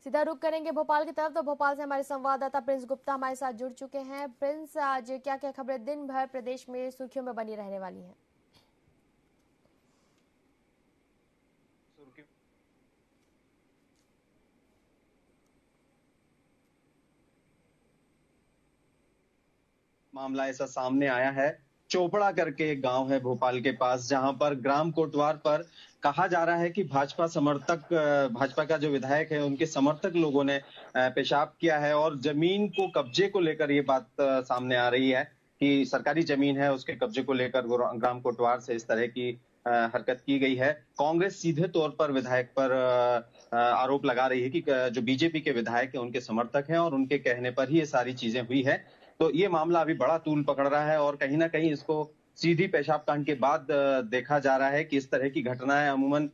सीधा रुख करेंगे भोपाल की तरफ। तो भोपाल से हमारे संवाददाता प्रिंस गुप्ता हमारे साथ जुड़ चुके हैं। प्रिंस, आज क्या क्या खबरें दिन भर प्रदेश में सुर्खियों में बनी रहने वाली हैं? मामला ऐसा सामने आया है। चोपड़ा करके एक गांव है भोपाल के पास, जहां पर ग्राम कोटवार पर कहा जा रहा है कि भाजपा का जो विधायक है उनके समर्थक लोगों ने पेशाब किया है और जमीन को कब्जे को लेकर ये बात सामने आ रही है कि सरकारी जमीन है उसके कब्जे को लेकर ग्राम कोटवार से इस तरह की हरकत की गई है। कांग्रेस सीधे तौर पर विधायक पर आरोप लगा रही है कि जो बीजेपी के विधायक है उनके समर्थक हैं और उनके कहने पर ही ये सारी चीजें हुई है। तो ये मामला अभी बड़ा तूल पकड़ रहा है और कहीं ना कहीं इसको सीधी पेशाब कांड के बाद देखा जा रहा है कि इस तरह की घटनाएं अमूमन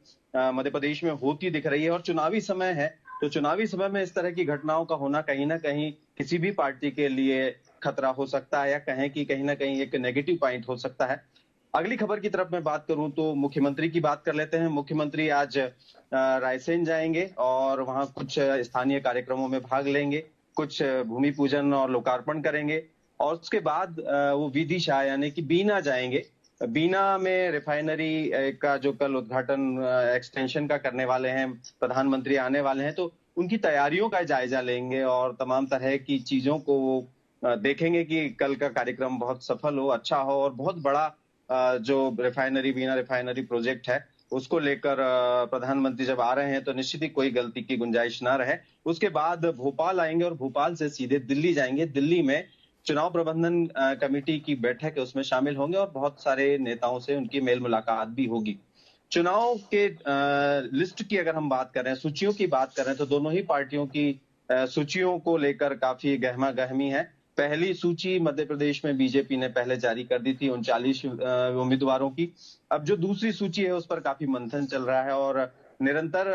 मध्य प्रदेश में होती दिख रही है और चुनावी समय है। तो चुनावी समय में इस तरह की घटनाओं का होना कहीं ना कहीं किसी भी पार्टी के लिए खतरा हो सकता है या कहें कि कहीं ना कहीं एक नेगेटिव पॉइंट हो सकता है। अगली खबर की तरफ मैं बात करूं तो मुख्यमंत्री की बात कर लेते हैं। मुख्यमंत्री आज रायसेन जाएंगे और वहां कुछ स्थानीय कार्यक्रमों में भाग लेंगे, कुछ भूमि पूजन और लोकार्पण करेंगे और उसके बाद वो विदिशा यानी कि बीना जाएंगे। बीना में रिफाइनरी का जो कल उद्घाटन एक्सटेंशन का करने वाले हैं, प्रधानमंत्री आने वाले हैं, तो उनकी तैयारियों का जायजा लेंगे और तमाम तरह की चीजों को देखेंगे कि कल का कार्यक्रम बहुत सफल हो, अच्छा हो और बहुत बड़ा जो बीना रिफाइनरी प्रोजेक्ट है उसको लेकर प्रधानमंत्री जब आ रहे हैं तो निश्चित ही कोई गलती की गुंजाइश ना रहे। उसके बाद भोपाल आएंगे और भोपाल से सीधे दिल्ली जाएंगे। दिल्ली में चुनाव प्रबंधन कमेटी की बैठक है उसमें शामिल होंगे और बहुत सारे नेताओं से उनकी मेल मुलाकात भी होगी। चुनाव के लिस्ट की अगर हम बात कर रहे हैं, सूचियों की बात कर रहे हैं, तो दोनों ही पार्टियों की सूचियों को लेकर काफी गहमा गहमी है। पहली सूची मध्य प्रदेश में बीजेपी ने पहले जारी कर दी थी 39 उम्मीदवारों की। अब जो दूसरी सूची है उस पर काफी मंथन चल रहा है और निरंतर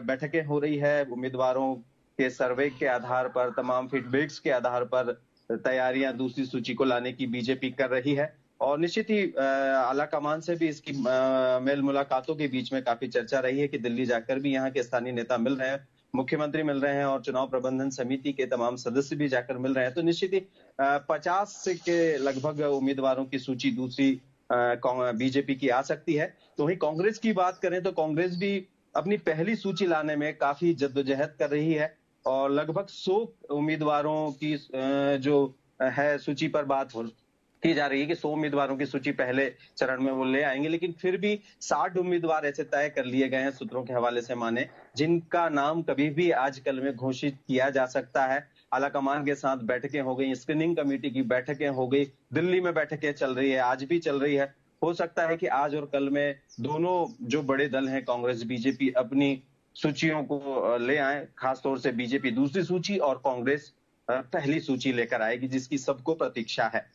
बैठकें हो रही है। उम्मीदवारों के सर्वे के आधार पर, तमाम फीडबैक्स के आधार पर तैयारियां दूसरी सूची को लाने की बीजेपी कर रही है और निश्चित ही आला कमान से भी इसकी मेल मुलाकातों के बीच में काफी चर्चा रही है कि दिल्ली जाकर भी यहाँ के स्थानीय नेता मिल रहे हैं, मुख्यमंत्री मिल रहे हैं और चुनाव प्रबंधन समिति के तमाम सदस्य भी जाकर मिल रहे हैं। तो निश्चित ही 50 के लगभग उम्मीदवारों की सूची दूसरी बीजेपी की आ सकती है। तो वहीं कांग्रेस की बात करें तो कांग्रेस भी अपनी पहली सूची लाने में काफी जद्दोजहद कर रही है और लगभग 100 उम्मीदवारों की जो है सूची पर बात की जा रही है कि 100 उम्मीदवारों की सूची पहले चरण में वो ले आएंगे, लेकिन फिर भी 60 उम्मीदवार ऐसे तय कर लिए गए हैं सूत्रों के हवाले से माने, जिनका नाम कभी भी आजकल में घोषित किया जा सकता है। आलाकमान के साथ बैठकें हो गई, स्क्रीनिंग कमेटी की बैठकें हो गई, दिल्ली में बैठकें चल रही है, आज भी चल रही है। हो सकता है कि आज और कल में दोनों जो बड़े दल हैं कांग्रेस बीजेपी अपनी सूचियों को ले आए। खासतौर से बीजेपी दूसरी सूची और कांग्रेस पहली सूची लेकर आएगी, जिसकी सबको प्रतीक्षा है।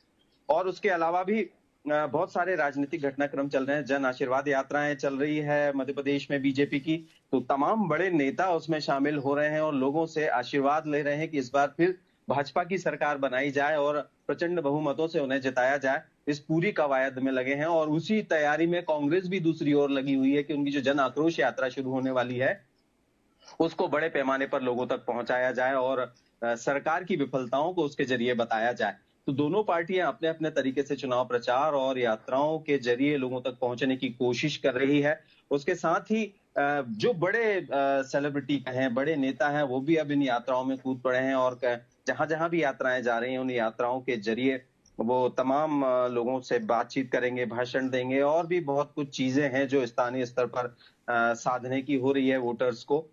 और उसके अलावा भी बहुत सारे राजनीतिक घटनाक्रम चल रहे हैं। जन आशीर्वाद यात्राएं चल रही है मध्य प्रदेश में बीजेपी की, तो तमाम बड़े नेता उसमें शामिल हो रहे हैं और लोगों से आशीर्वाद ले रहे हैं कि इस बार फिर भाजपा की सरकार बनाई जाए और प्रचंड बहुमतों से उन्हें जिताया जाए। इस पूरी कवायद में लगे हैं और उसी तैयारी में कांग्रेस भी दूसरी ओर लगी हुई है कि उनकी जो जन आक्रोश यात्रा शुरू होने वाली है उसको बड़े पैमाने पर लोगों तक पहुंचाया जाए और सरकार की विफलताओं को उसके जरिए बताया जाए। तो दोनों पार्टियां अपने अपने तरीके से चुनाव प्रचार और यात्राओं के जरिए लोगों तक पहुंचने की कोशिश कर रही है। उसके साथ ही जो बड़े सेलिब्रिटी हैं, बड़े नेता हैं, वो भी अब इन यात्राओं में कूद पड़े हैं और जहां जहां भी यात्राएं जा रही हैं उन यात्राओं के जरिए वो तमाम लोगों से बातचीत करेंगे, भाषण देंगे और भी बहुत कुछ चीजें हैं जो स्थानीय स्तर पर साधने की हो रही है वोटर्स को।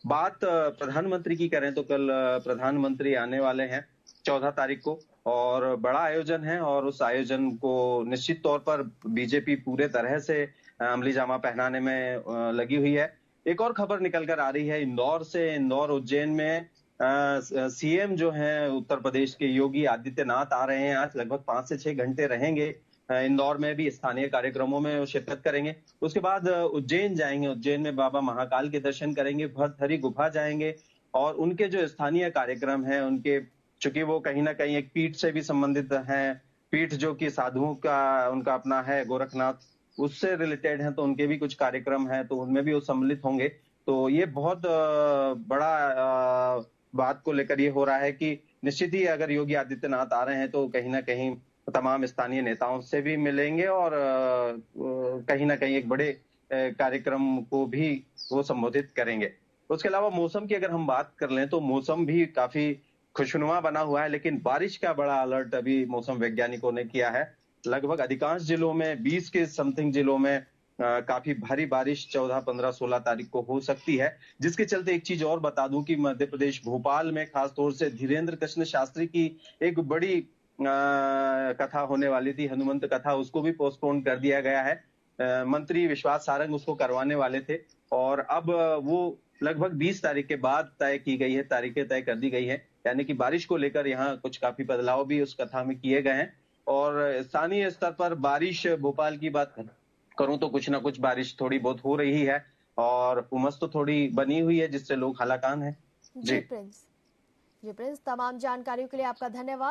बात प्रधानमंत्री की करें तो कल प्रधानमंत्री आने वाले हैं 14 तारीख को और बड़ा आयोजन है और उस आयोजन को निश्चित तौर पर बीजेपी पूरे तरह से अमली जामा पहनाने में लगी हुई है। एक और खबर निकल कर आ रही है इंदौर से। इंदौर उज्जैन में सीएम जो हैं उत्तर प्रदेश के योगी आदित्यनाथ आ रहे हैं। आज लगभग 5 से 6 घंटे रहेंगे इंदौर में, भी स्थानीय कार्यक्रमों में शिरकत करेंगे। उसके बाद उज्जैन जाएंगे, उज्जैन में बाबा महाकाल के दर्शन करेंगे, भर्तहरि गुफा जाएंगे और उनके जो स्थानीय कार्यक्रम हैं उनके, चूंकि वो कहीं ना कहीं एक पीठ से भी संबंधित हैं, पीठ जो कि साधुओं का उनका अपना है गोरखनाथ, उससे रिलेटेड है, तो उनके भी कुछ कार्यक्रम हैं तो उनमें भी वो सम्मिलित होंगे। तो ये बहुत बड़ा बात को लेकर ये हो रहा है कि निश्चित ही अगर योगी आदित्यनाथ आ रहे हैं तो कहीं न कहीं तमाम स्थानीय नेताओं से भी मिलेंगे और कहीं न कहीं एक बड़े कार्यक्रम को भी वो संबोधित करेंगे। उसके अलावा मौसम की अगर हम बात कर लें तो मौसम भी काफ़ी खुशनुमा बना हुआ है, लेकिन बारिश का बड़ा अलर्ट अभी मौसम वैज्ञानिकों ने किया है। लगभग अधिकांश जिलों में 20 के समथिंग जिलों में काफ़ी भारी बारिश 14, 15, 16 तारीख को हो सकती है। जिसके चलते एक चीज़ और बता दूँ कि मध्य प्रदेश भोपाल में खास तौर से धीरेन्द्र कृष्ण शास्त्री की एक बड़ी कथा होने वाली थी, हनुमंत कथा, उसको भी पोस्टपोन कर दिया गया है। मंत्री विश्वास सारंग उसको करवाने वाले थे और अब वो लगभग 20 तारीख के बाद तय की गई है, तारीखें तय कर दी गई है। यानी कि बारिश को लेकर यहाँ कुछ काफ़ी बदलाव भी उस कथा में किए गए हैं और स्थानीय स्तर पर बारिश भोपाल की बात करूँ तो कुछ ना कुछ बारिश थोड़ी बहुत हो रही है और उमस तो थोड़ी बनी हुई है जिससे लोग हलाकान हैं। जी प्रिंस, तमाम जानकारियों के लिए आपका धन्यवाद।